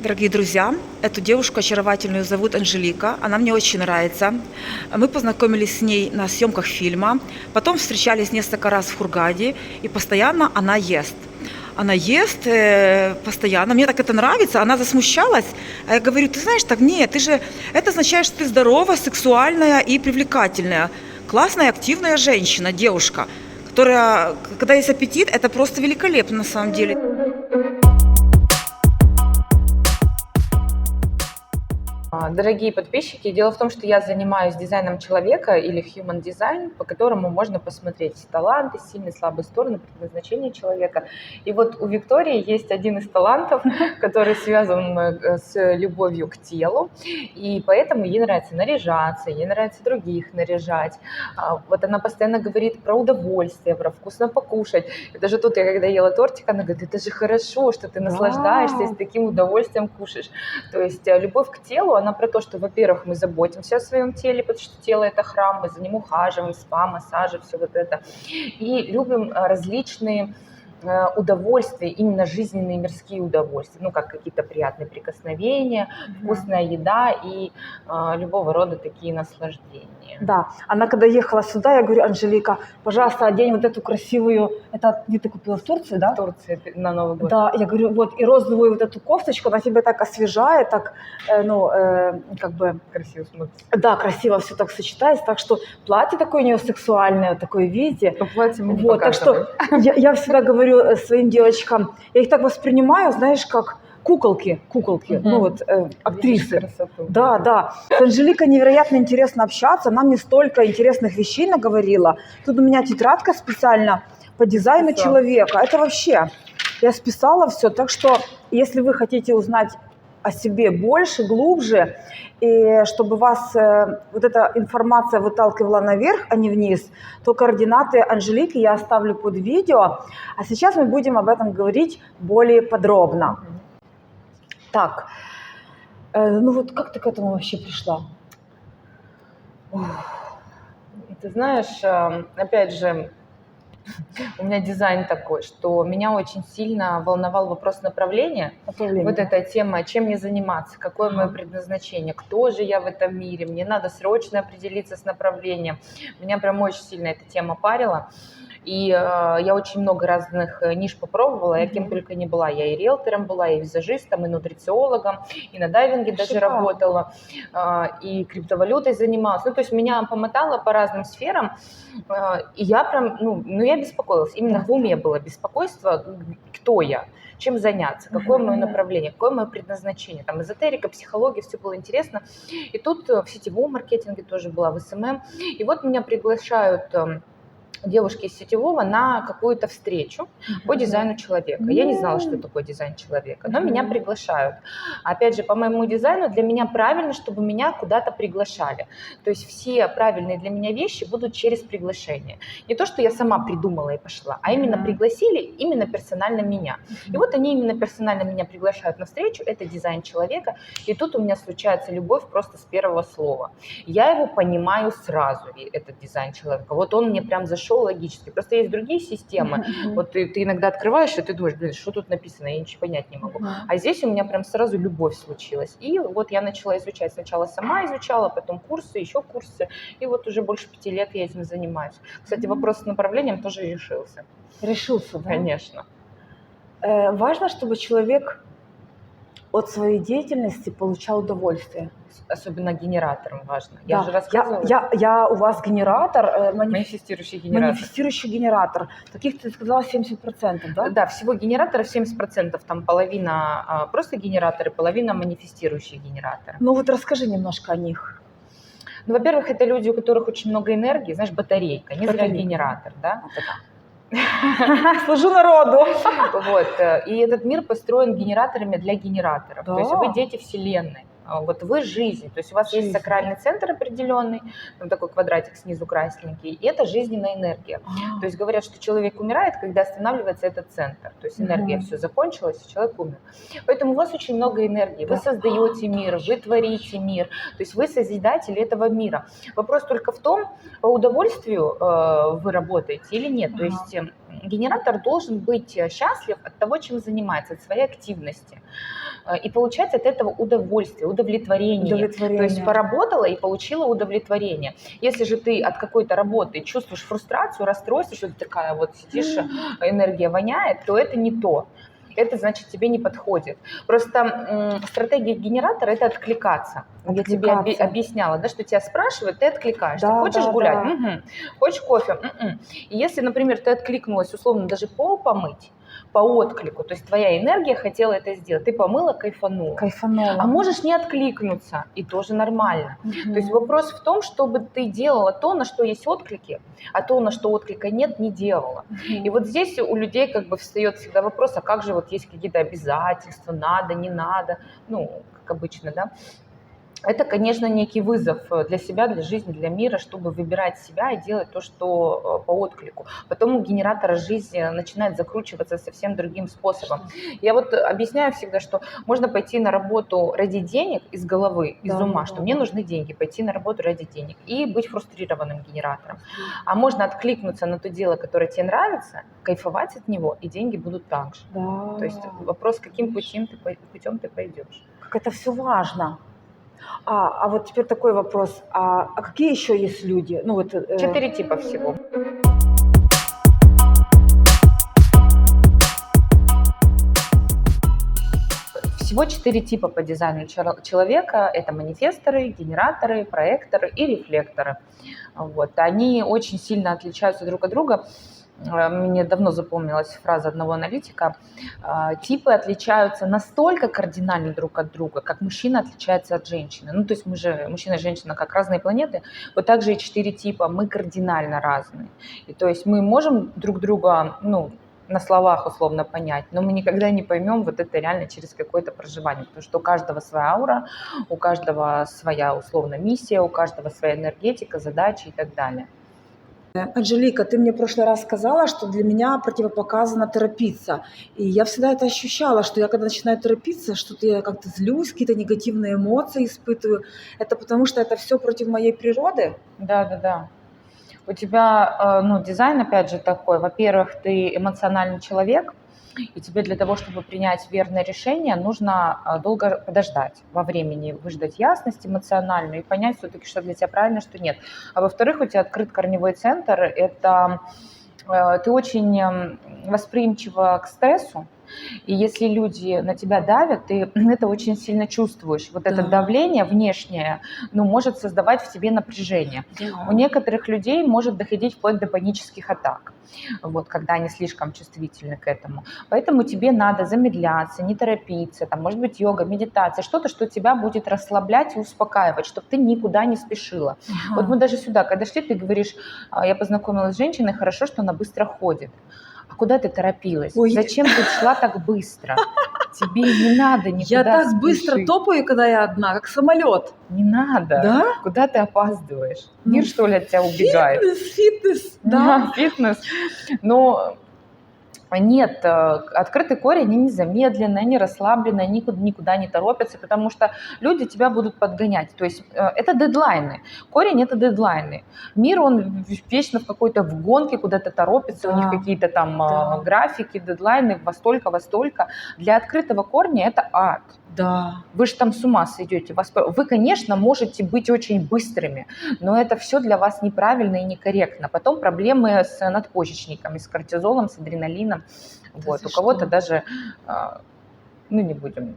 Дорогие друзья, эту девушку очаровательную зовут Анжелика. Она мне очень нравится. Мы познакомились с ней на съемках фильма, потом встречались несколько раз в Хургаде, и постоянно она ест. Она ест постоянно, мне так это нравится, она засмущалась, а я говорю, ты знаешь, так нет, это означает, что ты здоровая, сексуальная и привлекательная, классная, активная женщина, девушка, которая, когда есть аппетит, это просто великолепно на самом деле. Дорогие подписчики, дело в том, что я занимаюсь дизайном человека или human design, по которому можно посмотреть таланты, сильные, слабые стороны, предназначение человека. И вот у Виктории есть один из талантов, который связан с любовью к телу, и поэтому ей нравится наряжаться, ей нравится других наряжать. Вот она постоянно говорит про удовольствие, про вкусно покушать. И даже тут я, когда ела тортик, она говорит, это же хорошо, что ты наслаждаешься и с таким удовольствием кушаешь. То есть любовь к телу, она про то, что, во-первых, мы заботимся о своем теле, потому что тело – это храм, мы за ним ухаживаем, спа, массажи, все вот это. И любим различные удовольствия, именно жизненные мирские удовольствия, ну, как какие-то приятные прикосновения, вкусная еда и любого рода такие наслаждения. Да, она когда ехала сюда, я говорю, Анжелика, пожалуйста, одень вот эту красивую, это где ты купила в Турции, да? В Турции на Новый год. Да, я говорю, вот, и розовую вот эту кофточку, она тебя так освежает, так, как бы... Красиво смотрится. Да, красиво все так сочетается, так что платье такое у нее сексуальное, в такой виде. Но платье мы не вот, так что я всегда говорю своим девочкам, я их так воспринимаю, знаешь, как куколки, ну вот актрисы. Да. С Анжеликой невероятно интересно общаться, она мне столько интересных вещей наговорила. Тут у меня тетрадка специально по дизайну человека. Это вообще, я списала все, так что если вы хотите узнать о себе больше, глубже, и чтобы вас вот эта информация выталкивала наверх, а не вниз, то координаты Анжелики я оставлю под видео. А сейчас мы будем об этом говорить более подробно. Так, ну вот как ты к этому вообще пришла? Ты знаешь, опять же, у меня дизайн такой, что меня очень сильно волновал вопрос направления. Вот эта тема, чем мне заниматься, какое мое предназначение, кто же я в этом мире, мне надо срочно определиться с направлением. Меня прям очень сильно эта тема парила. И я очень много разных ниш попробовала, я кем только не была. Я и риэлтором была, и визажистом, и нутрициологом, и на дайвинге даже работала, и криптовалютой занималась. Ну, то есть меня помотало по разным сферам, и я прям, я беспокоилась. Именно в уме было беспокойство, кто я, чем заняться, какое мое направление, какое мое предназначение. Там эзотерика, психология, все было интересно. И тут в сетевом маркетинге тоже была, в СММ. И вот меня приглашают девушки из сетевого на какую-то встречу по дизайну человека. Я не знала, что такое дизайн человека, но меня приглашают. Опять же, по моему дизайну для меня правильно, чтобы меня куда-то приглашали. То есть все правильные для меня вещи будут через приглашение. Не то, что я сама придумала и пошла, а именно пригласили именно персонально меня. И вот они именно персонально меня приглашают на встречу, это дизайн человека, и тут у меня случается любовь просто с первого слова. Я его понимаю сразу, этот дизайн человека. Вот он мне прям зашел логически. Просто есть другие системы. Вот ты иногда открываешь, и ты думаешь, блин, что тут написано, я ничего понять не могу. А здесь у меня прям сразу любовь случилась. И вот я начала изучать. Сначала сама изучала, потом курсы, еще курсы. И вот уже больше 5 лет я этим занимаюсь. Кстати, вопрос с направлением тоже решился. Решился, да? Конечно. Важно, чтобы человек от своей деятельности получал удовольствие. Особенно генератором важно. Да. Я же рассказывала. Я у вас генератор, манифестирующий генератор. Манифестирующий генератор. Таких, ты сказала, 70%, да? Да, всего генераторов 70%. Там половина просто генераторы, половина манифестирующие генераторы. Ну вот расскажи немножко о них. Ну, во-первых, это люди, у которых очень много энергии. Знаешь, батарейка, не зря генератор, да? Служу народу. Вот. И этот мир построен генераторами для генераторов. То есть вы дети Вселенной. Вот вы жизнь, то есть у вас есть сакральный центр определенный, там такой квадратик снизу красненький, и это жизненная энергия. То есть говорят, что человек умирает, когда останавливается этот центр, то есть энергия все закончилась, и человек умер. Поэтому у вас очень много энергии, вы создаете мир, вы творите мир, то есть вы созидатель этого мира. Вопрос только в том, по удовольствию вы работаете или нет, то есть генератор должен быть счастлив от того, чем занимается, от своей активности. И получать от этого удовольствие, удовлетворение. То есть поработала и получила удовлетворение. Если же ты от какой-то работы чувствуешь фрустрацию, расстройство, что ты такая вот сидишь, энергия воняет, то это не то. Это значит тебе не подходит. Просто стратегия генератора – это откликаться. Я тебе объясняла, да, что тебя спрашивают, ты откликаешься. Да, хочешь да, гулять? да. Угу. Хочешь кофе? И если, например, ты откликнулась, условно, даже пол помыть, по отклику, то есть твоя энергия хотела это сделать, ты помыла, кайфанула. А можешь не откликнуться, и тоже нормально. То есть вопрос в том, чтобы ты делала то, на что есть отклики, а то, на что отклика нет, не делала. И вот здесь у людей как бы встает всегда вопрос, а как же вот есть какие-то обязательства, надо, не надо, ну, как обычно, да. Это, конечно, некий вызов для себя, для жизни, для мира, чтобы выбирать себя и делать то, что по отклику. Потом у генератора жизни начинает закручиваться совсем другим способом. Я вот объясняю всегда, что можно пойти на работу ради денег из головы, из ума, что мне нужны деньги, пойти на работу ради денег и быть фрустрированным генератором. А можно откликнуться на то дело, которое тебе нравится, кайфовать от него, и деньги будут так же. Да. То есть вопрос, каким путем ты пойдешь. Как это все важно. А вот теперь такой вопрос. А какие еще есть люди? Ну, вот, 4 типа всего. Всего 4 типа по дизайну человека. Это манифесторы, генераторы, проекторы и рефлекторы. Вот. Они очень сильно отличаются друг от друга. Мне давно запомнилась фраза одного аналитика. Типы отличаются настолько кардинально друг от друга, как мужчина отличается от женщины. Ну, то есть мы же, мужчина и женщина, как разные планеты. Вот также и 4 типа, мы кардинально разные. И то есть мы можем друг друга, ну, на словах условно понять, но мы никогда не поймем вот это реально через какое-то проживание, потому что у каждого своя аура, у каждого своя условно миссия, у каждого своя энергетика, задачи и так далее. Анжелика, ты мне в прошлый раз сказала, что для меня противопоказано торопиться. И я всегда это ощущала, что я когда начинаю торопиться, что-то я как-то злюсь, какие-то негативные эмоции испытываю. Это потому что это все против моей природы? Да. У тебя, ну, дизайн, опять же, такой. Во-первых, ты эмоциональный человек, и тебе для того, чтобы принять верное решение, нужно долго подождать во времени, выждать ясность эмоциональную и понять все-таки, что для тебя правильно, что нет. А во-вторых, у тебя открыт корневой центр, это ты очень восприимчива к стрессу, и если люди на тебя давят, ты это очень сильно чувствуешь. Вот это давление внешнее, ну, может создавать в тебе напряжение. У некоторых людей может доходить вплоть до панических атак, вот, когда они слишком чувствительны к этому. Поэтому тебе надо замедляться, не торопиться, там, может быть, йога, медитация, что-то, что тебя будет расслаблять и успокаивать, чтобы ты никуда не спешила. Вот мы даже сюда, когда шли, ты говоришь, я познакомилась с женщиной, хорошо, что она быстро ходит. А куда ты торопилась? Ой. Зачем ты шла так быстро? Тебе не надо никуда Я так спешить. быстро топаю, когда я одна, как самолет. Не надо. Да? Куда ты опаздываешь? Мир, что ли, от тебя убегает? Фитнес. Да. Фитнес. Но нет, открытый корень, они не замедленные, они расслабленные, они никуда не торопятся, потому что люди тебя будут подгонять. То есть это дедлайны. Корень – это дедлайны. Мир, он вечно в какой-то в гонке, куда-то торопится, у них какие-то там графики, дедлайны, во столько. Для открытого корня это ад. Да. Вы же там с ума сойдете. Вы, конечно, можете быть очень быстрыми, но это все для вас неправильно и некорректно. Потом проблемы с надпочечниками, с кортизолом, с адреналином. Вот. У кого-то даже, ну не будем,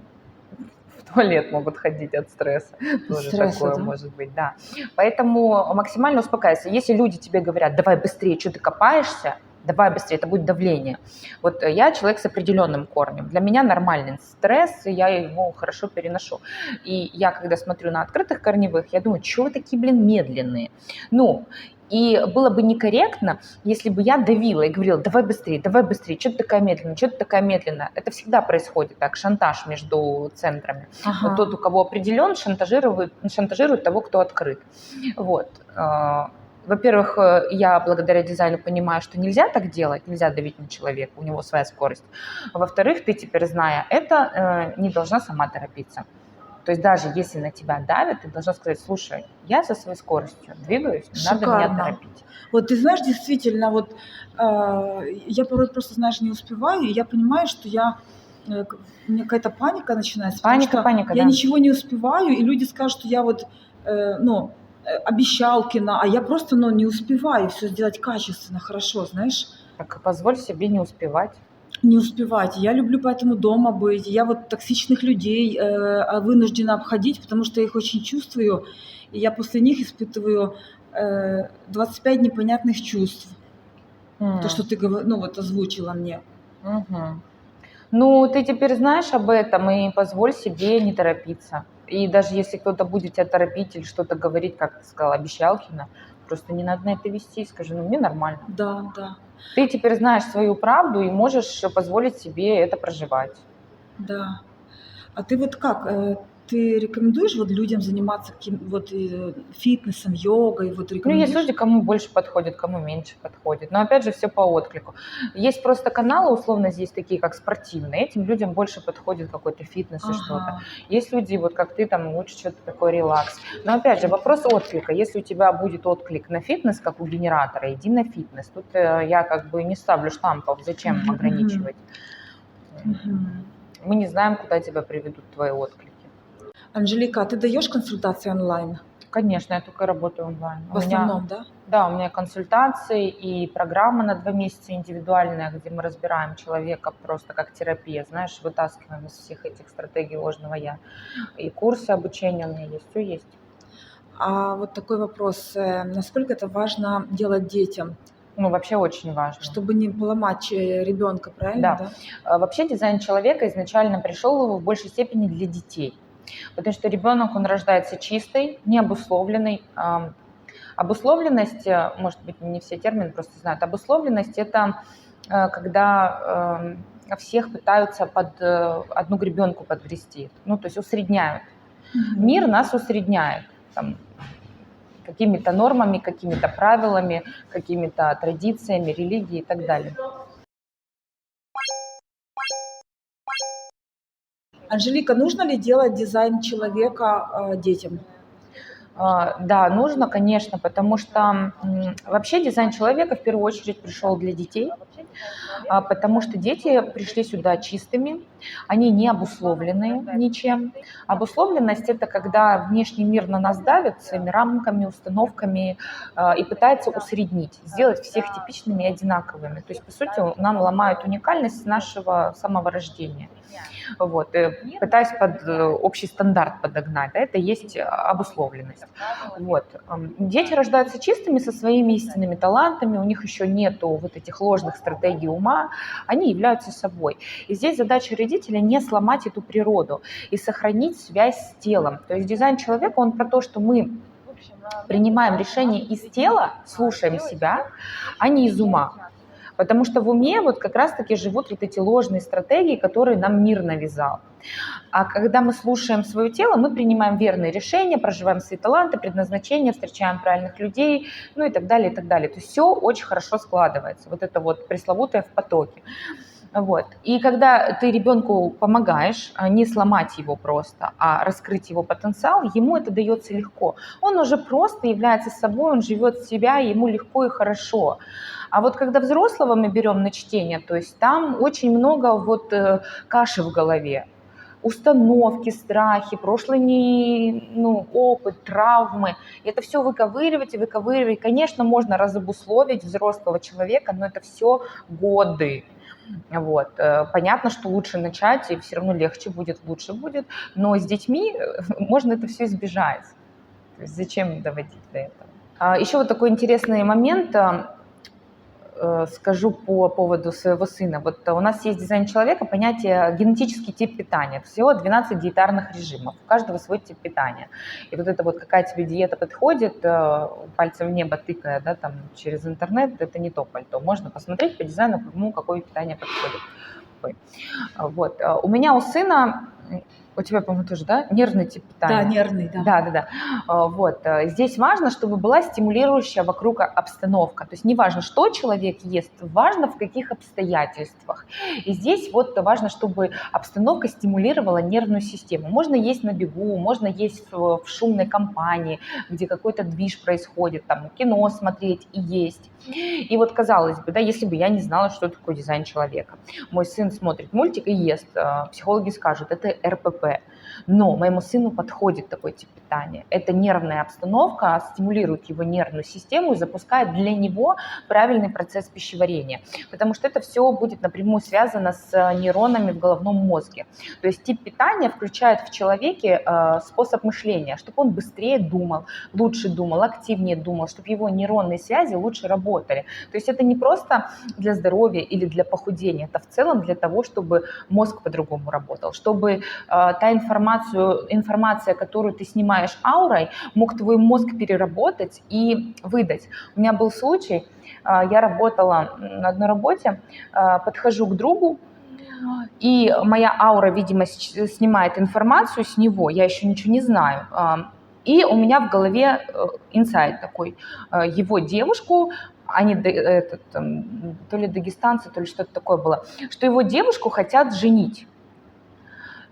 в туалет могут ходить от стресса. Тоже такое может быть, да. Поэтому максимально успокаивайся. Если люди тебе говорят, давай быстрее, что ты копаешься, давай быстрее, это будет давление. Вот я человек с определенным корнем. Для меня нормальный стресс, и я его хорошо переношу. И я, когда смотрю на открытых корневых, я думаю, чего вы такие, медленные? Ну, и было бы некорректно, если бы я давила и говорила, давай быстрее, что ты такая медленная, Это всегда происходит так, шантаж между центрами. Вот тот, у кого определен, шантажирует того, кто открыт. Вот. Во-первых, я благодаря дизайну понимаю, что нельзя так делать, нельзя давить на человека, у него своя скорость. Во-вторых, ты теперь, зная это, не должна сама торопиться. То есть даже если на тебя давят, ты должна сказать: слушай, я со своей скоростью двигаюсь, не надо меня Шикарно. торопить. Вот ты знаешь, действительно, вот я порой просто, знаешь, не успеваю, и я понимаю, что у меня какая-то паника начинается, потому что Паника, я да. ничего не успеваю, и люди скажут, что я вот, обещалкина, а я просто, не успеваю все сделать качественно, хорошо, знаешь. Так позволь себе не успевать. Не успевать. Я люблю поэтому дома быть. Я вот токсичных людей вынуждена обходить, потому что я их очень чувствую, и я после них испытываю 25 непонятных чувств. То, что ты озвучила мне. Мгм. Ну, ты теперь знаешь об этом и позволь себе не торопиться. И даже если кто-то будет тебя торопить или что-то говорить, как ты сказала, обещалкина, просто не надо на это вести. Скажи: ну, мне нормально. Да, да, Ты теперь знаешь свою правду и можешь позволить себе это проживать. да. А ты вот как? Ты рекомендуешь вот людям заниматься фитнесом, йогой? Вот Ну, есть рекомендуешь? люди, кому больше подходит, кому меньше подходит. Но опять же, все по отклику. Есть просто каналы, условно, здесь такие, как спортивные. Этим людям больше подходит какой-то фитнес и что-то. Ага. Есть люди, вот как ты, там, лучше что-то такое релакс. Но опять же, вопрос отклика. Если у тебя будет отклик на фитнес, как у генератора, иди на фитнес. Тут я как бы не ставлю штампов, зачем Мгм, ограничивать. Мгм. Мы не знаем, куда тебя приведут твои отклики. Анжелика, а ты даешь консультации онлайн? Конечно, я только работаю онлайн. В основном, да? Да, у меня консультации и программа на 2 месяца индивидуальная, где мы разбираем человека просто как терапия, знаешь, вытаскиваем из всех этих стратегий ложного «я». И курсы обучения у меня есть, все есть. А вот такой вопрос. Насколько это важно делать детям, Ну, вообще очень важно. чтобы не поломать ребенка, правильно? Да. Вообще дизайн человека изначально пришел в большей степени для детей. Потому что ребенок, он рождается чистый, необусловленный. Обусловленность, может быть, не все термины просто знают. Обусловленность – это когда всех пытаются под одну гребенку подвести, ну, то есть усредняют. Мгм. Мир нас усредняет там, какими-то нормами, какими-то правилами, какими-то традициями, религией и так далее. Анжелика, нужно ли делать дизайн человека детям? Да, нужно, конечно, потому что вообще дизайн человека в первую очередь пришел для детей, потому что дети пришли сюда чистыми, они не обусловленные ничем. Обусловленность – это когда внешний мир на нас давит своими рамками, установками и пытается усреднить, сделать всех типичными и одинаковыми. То есть, по сути, нам ломают уникальность нашего самого рождения. Вот, пытаясь под общий стандарт подогнать, да, это есть обусловленность. Вот. Дети рождаются чистыми со своими истинными талантами, у них еще нету вот этих ложных стратегий ума, они являются собой. И здесь задача родителя не сломать эту природу и сохранить связь с телом. То есть дизайн человека, он про то, что мы принимаем решения из тела, слушаем себя, а не из ума. Потому что в уме вот как раз-таки живут вот эти ложные стратегии, которые нам мир навязал. А когда мы слушаем свое тело, мы принимаем верные решения, проживаем свои таланты, предназначения, встречаем правильных людей, ну и так далее, и так далее. То есть все очень хорошо складывается. Вот это вот пресловутое в потоке. Вот. И когда ты ребенку помогаешь, не сломать его просто, а раскрыть его потенциал, ему это дается легко. Он уже просто является собой, он живет в себя, ему легко и хорошо. А вот когда взрослого мы берем на чтение, то есть там очень много вот каши в голове. Установки, страхи, прошлый опыт, травмы. И это все выковыривать и выковыривать. Конечно, можно разобусловить взрослого человека, но это все годы. Вот. Понятно, что лучше начать, и все равно легче будет, лучше будет, но с детьми можно это все избежать. То есть зачем доводить до этого? Еще вот такой интересный момент скажу по поводу своего сына. Вот у нас есть дизайн человека, понятие генетический тип питания. Всего 12 диетарных режимов, у каждого свой тип питания. И вот это вот какая тебе диета подходит, пальцем в небо тыкая, да, там через интернет, это не то пальто. Можно посмотреть по дизайну, кому какое питание подходит. Вот. У меня у сына У тебя, по-моему, тоже, да? Нервный тип питания. Да, нервный, да. Да. Вот. Здесь важно, чтобы была стимулирующая вокруг обстановка. То есть не важно, что человек ест, важно в каких обстоятельствах. И здесь вот важно, чтобы обстановка стимулировала нервную систему. Можно есть на бегу, можно есть в шумной компании, где какой-то движ происходит, там кино смотреть и есть. И вот казалось бы, да, если бы я не знала, что такое дизайн человека. Мой сын смотрит мультик и ест. Психологи скажут, это РПП. Но моему сыну подходит такой тип питания. Это нервная обстановка, стимулирует его нервную систему и запускает для него правильный процесс пищеварения. Потому что это все будет напрямую связано с нейронами в головном мозге. То есть тип питания включает в человеке способ мышления, чтобы он быстрее думал, лучше думал, активнее думал, чтобы его нейронные связи лучше работали. То есть это не просто для здоровья или для похудения, это в целом для того, чтобы мозг по-другому работал, чтобы та информация, которую ты снимаешь аурой, мог твой мозг переработать и выдать. У меня был случай, я работала на одной работе, подхожу к другу, и моя аура, видимо, снимает информацию с него, я еще ничего не знаю. И у меня в голове инсайт такой, его девушку, они то ли дагестанцы, то ли что-то такое было, что его девушку хотят женить.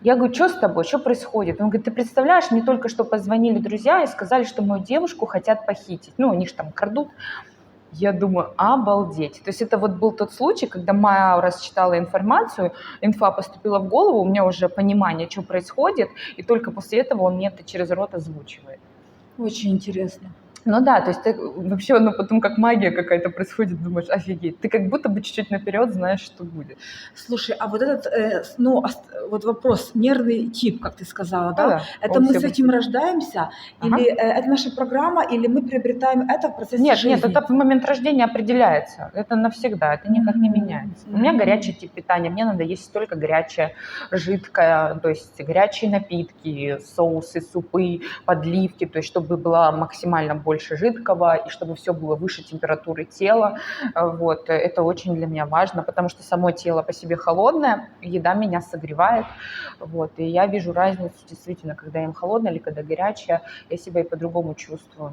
Я говорю, что с тобой, что происходит? Он говорит, ты представляешь, мне только что позвонили друзья и сказали, что мою девушку хотят похитить. Ну, они же там крадут. Я думаю, обалдеть. То есть это вот был тот случай, когда моя аура считала информацию, инфа поступила в голову, у меня уже понимание, что происходит, и только после этого он мне это через рот озвучивает. Очень интересно. Ну да, то есть ты вообще, потом как магия какая-то происходит, думаешь, офигеть, ты как будто бы чуть-чуть наперед знаешь, что будет. Слушай, а вот этот, вот вопрос, нервный тип, как ты сказала, да? Да, Это мы с этим рождаемся? Ага. Или это наша программа, или мы приобретаем это в процессе жизни? Нет, это в момент рождения определяется, это навсегда, это никак не меняется. У меня горячий тип питания, мне надо есть только горячее, жидкое, то есть горячие напитки, соусы, супы, подливки, то есть чтобы было максимально больше жидкого и чтобы все было выше температуры тела. Вот. Это очень для меня важно, потому что само тело по себе холодное, еда меня согревает. Вот. И я вижу разницу действительно, когда я ем холодное или когда горячее, я себя и по-другому чувствую.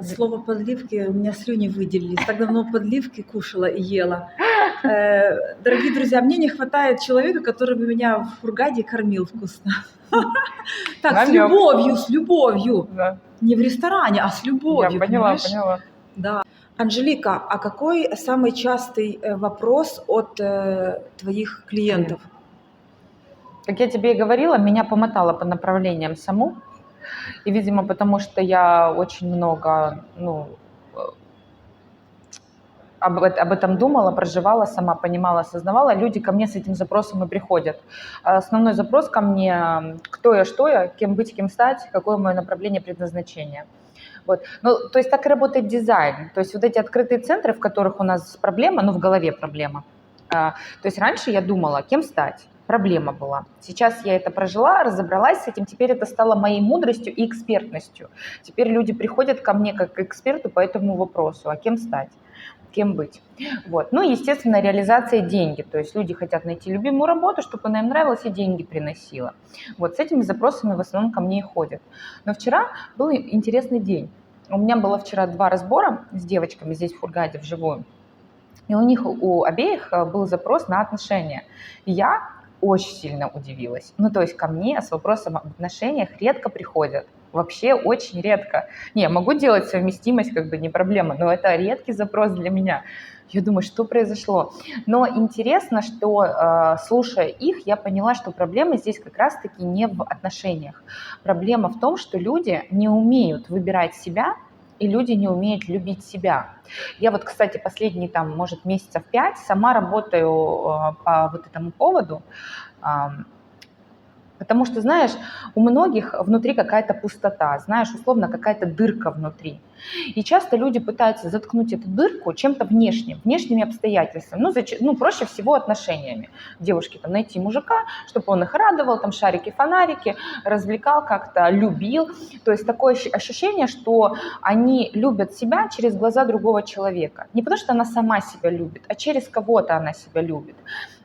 Слово подливки, у меня слюни выделились. Так давно подливки кушала и ела. Дорогие друзья, мне не хватает человека, который бы меня в Хургаде кормил вкусно. Так, с любовью. Да. Не в ресторане, а с любовью. Я поняла. Да. Анжелика, а какой самый частый вопрос от твоих клиентов? Как я тебе и говорила, меня помотало по направлениям саму. И, видимо, потому что я очень много об этом думала, проживала сама, понимала, осознавала. Люди ко мне с этим запросом и приходят. Основной запрос ко мне – кто я, что я, кем быть, кем стать, какое мое направление предназначения. Вот. То есть так и работает дизайн. То есть вот эти открытые центры, в которых у нас проблема, в голове проблема. То есть раньше я думала, кем стать. Проблема была. Сейчас я это прожила, разобралась с этим, теперь это стало моей мудростью и экспертностью. Теперь люди приходят ко мне как к эксперту по этому вопросу, а кем стать, кем быть. Вот. Естественно, реализация деньги, то есть люди хотят найти любимую работу, чтобы она им нравилась и деньги приносила. Вот с этими запросами в основном ко мне и ходят. Но вчера был интересный день. У меня было вчера 2 разбора с девочками здесь в Хургаде вживую, и у них у обеих был запрос на отношения. И я очень сильно удивилась. То есть ко мне с вопросом об отношениях редко приходят. Вообще очень редко. Могу делать совместимость, не проблема, но это редкий запрос для меня. Я думаю, что произошло? Но интересно, что, слушая их, я поняла, что проблема здесь как раз-таки не в отношениях. Проблема в том, что люди не умеют выбирать себя, и люди не умеют любить себя. Я кстати, последние, может, месяцев 5 сама работаю по этому поводу, потому что, знаешь, у многих внутри какая-то пустота, знаешь, условно какая-то дырка внутри. И часто люди пытаются заткнуть эту дырку чем-то внешним, внешними обстоятельствами. Проще всего отношениями. Девушке там найти мужика, чтобы он их радовал, там шарики-фонарики, развлекал как-то, любил. То есть такое ощущение, что они любят себя через глаза другого человека. Не потому что она сама себя любит, а через кого-то она себя любит.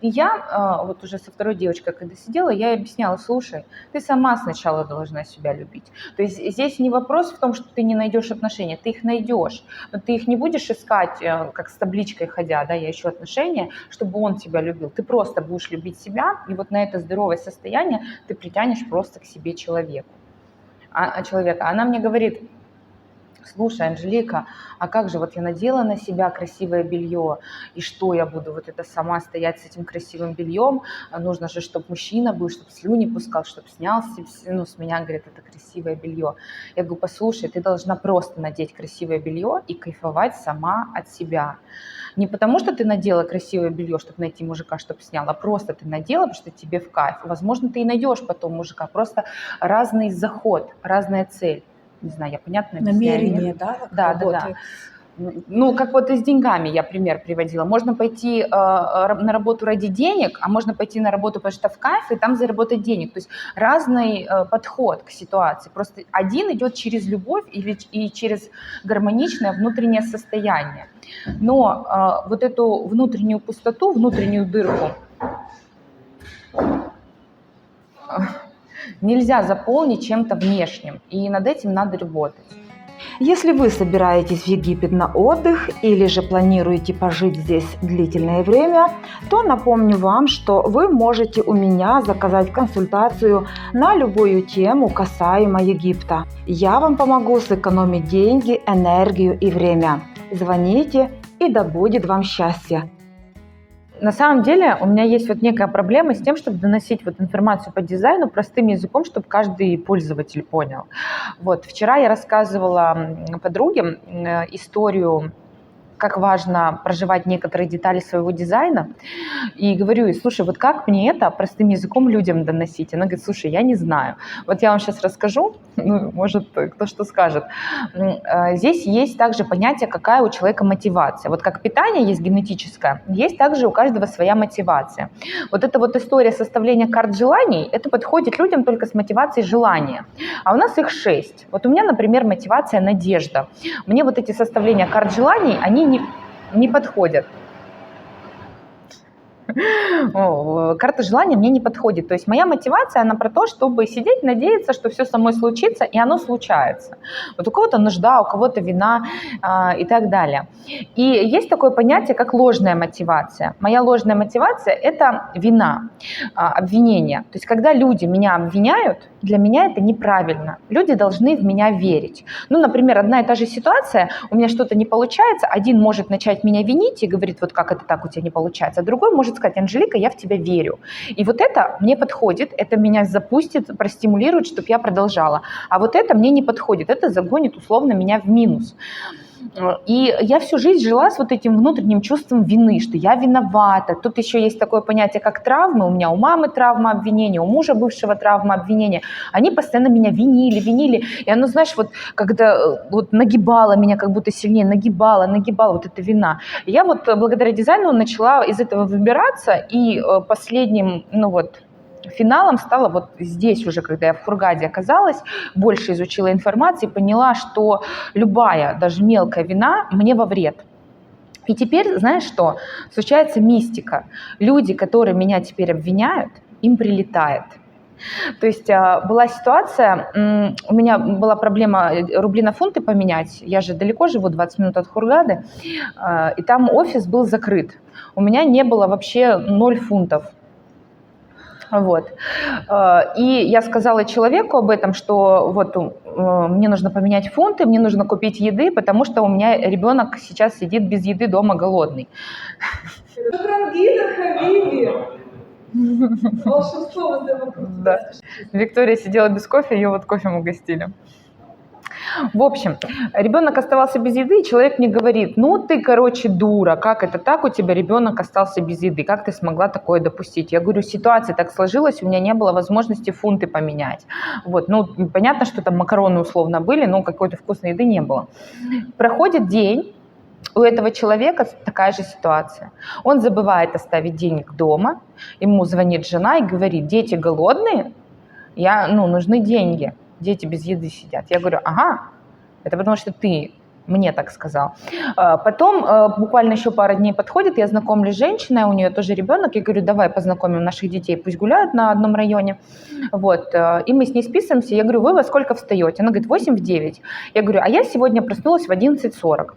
И я вот уже со второй девочкой, когда сидела, я ей объясняла: слушай, ты сама сначала должна себя любить. То есть здесь не вопрос в том, что ты не найдешь отношения, ты их найдешь, но ты их не будешь искать, как с табличкой ходя, да, я ищу отношения, чтобы он тебя любил. Ты просто будешь любить себя, и вот на это здоровое состояние ты притянешь просто к себе человека. Она мне говорит: слушай, Анжелика, а как же, вот я надела на себя красивое белье, и что я буду вот это сама стоять с этим красивым бельем? Нужно же, чтобы мужчина был, чтобы слюни пускал, чтобы снял с меня, говорит, это красивое белье. Я говорю: послушай, ты должна просто надеть красивое белье и кайфовать сама от себя. Не потому, что ты надела красивое белье, чтобы найти мужика, чтобы снял, а просто ты надела, потому что тебе в кайф. Возможно, ты и найдешь потом мужика, просто разный заход, разная цель. Не знаю, я понятно объясняю? Намерение, да? Да. Ну, как вот и с деньгами я пример приводила. Можно пойти на работу ради денег, а можно пойти на работу, потому что в кайф, и там заработать денег. То есть разный подход к ситуации. Просто один идет через любовь и через гармоничное внутреннее состояние. Но вот эту внутреннюю пустоту, внутреннюю дырку нельзя заполнить чем-то внешним, и над этим надо работать. Если вы собираетесь в Египет на отдых или же планируете пожить здесь длительное время, то напомню вам, что вы можете у меня заказать консультацию на любую тему касаемо Египта. Я вам помогу сэкономить деньги, энергию и время. Звоните, и да будет вам счастье. На самом деле у меня есть вот некая проблема с тем, чтобы доносить вот информацию по дизайну простым языком, чтобы каждый пользователь понял. Вот вчера я рассказывала подруге историю, как важно проживать некоторые детали своего дизайна. И говорю ей: слушай, вот как мне это простым языком людям доносить? Она говорит: слушай, я не знаю. Вот я вам сейчас расскажу, может, кто что скажет. Здесь есть также понятие, какая у человека мотивация. Вот как питание есть генетическое, есть также у каждого своя мотивация. Вот эта вот история составления карт желаний, это подходит людям только с мотивацией желания. А у нас их 6. Вот у меня, например, мотивация надежда. Мне вот эти составления карт желаний, они не подходят. Карта желания мне не подходит. То есть моя мотивация, она про то, чтобы сидеть, надеяться, что все со мной случится, и оно случается. Вот у кого-то нужда, у кого-то вина и так далее. И есть такое понятие, как ложная мотивация. Моя ложная мотивация – это вина, обвинение. То есть когда люди меня обвиняют, для меня это неправильно. Люди должны в меня верить. Например, одна и та же ситуация, у меня что-то не получается, один может начать меня винить и говорит: вот как это так у тебя не получается, а другой может сказать: Анжелика, я в тебя верю. И вот это мне подходит, это меня запустит, простимулирует, чтобы я продолжала. А вот это мне не подходит, это загонит условно меня в минус. И я всю жизнь жила с вот этим внутренним чувством вины, что я виновата. Тут еще есть такое понятие, как травмы. У меня у мамы травма обвинения, у мужа бывшего травма обвинения. Они постоянно меня винили. И оно, знаешь, вот когда вот нагибало меня, как будто сильнее, нагибало, вот эта вина. Я вот благодаря дизайну начала из этого выбираться, и последним, финалом стало вот здесь уже, когда я в Хургаде оказалась, больше изучила информации, поняла, что любая, даже мелкая вина мне во вред. И теперь, знаешь что, случается мистика. Люди, которые меня теперь обвиняют, им прилетает. То есть была ситуация, у меня была проблема рубли на фунты поменять, я же далеко живу, 20 минут от Хургады, и там офис был закрыт. У меня не было вообще 0 фунтов. Вот. И я сказала человеку об этом, что вот мне нужно поменять фунты, мне нужно купить еды, потому что у меня ребенок сейчас сидит без еды дома голодный. Да. Виктория сидела без кофе, ее вот кофе угостили. В общем, ребенок оставался без еды, и человек мне говорит, ну ты, короче, дура, как это так, у тебя ребенок остался без еды, как ты смогла такое допустить? Я говорю, ситуация так сложилась, у меня не было возможности фунты поменять. Вот, ну, понятно, что там макароны условно были, но какой-то вкусной еды не было. Проходит день, у этого человека такая же ситуация. Он забывает оставить денег дома, ему звонит жена и говорит, дети голодные, нужны деньги, дети без еды сидят. Я говорю, ага, это потому что ты мне так сказал. Потом буквально еще пара дней подходит, я знакомлюсь с женщиной, у нее тоже ребенок, я говорю, давай познакомим наших детей, пусть гуляют на одном районе. Вот. И мы с ней списываемся, я говорю, вы во сколько встаете? Она говорит, 8-9. Я говорю, а я сегодня проснулась в 11:40.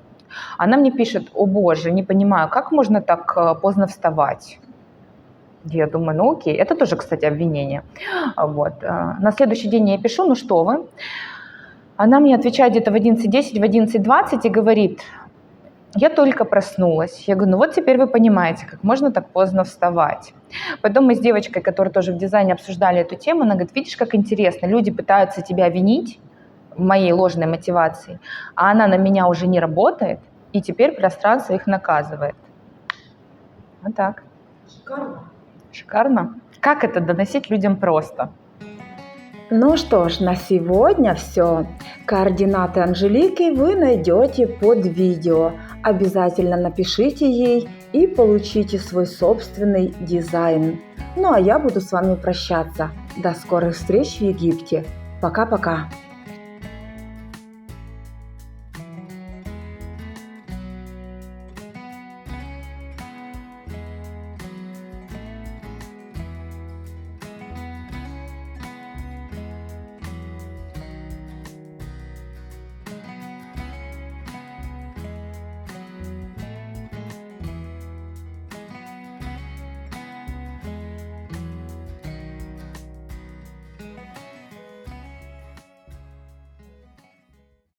Она мне пишет, о боже, не понимаю, как можно так поздно вставать? Я думаю, ну окей, это тоже, кстати, обвинение. Вот. На следующий день я пишу, ну что вы? Она мне отвечает где-то в 11:10, в 11:20 и говорит, я только проснулась. Я говорю, ну вот теперь вы понимаете, как можно так поздно вставать. Потом мы с девочкой, которая тоже в дизайне обсуждали эту тему, она говорит, видишь, как интересно, люди пытаются тебя винить в моей ложной мотивации, а она на меня уже не работает, и теперь пространство их наказывает. Вот так. Шикарно. Шикарно. Как это доносить людям просто? Ну что ж, на сегодня все. Координаты Анжелики вы найдете под видео. Обязательно напишите ей и получите свой собственный дизайн. Ну а я буду с вами прощаться. До скорых встреч в Египте. Пока-пока.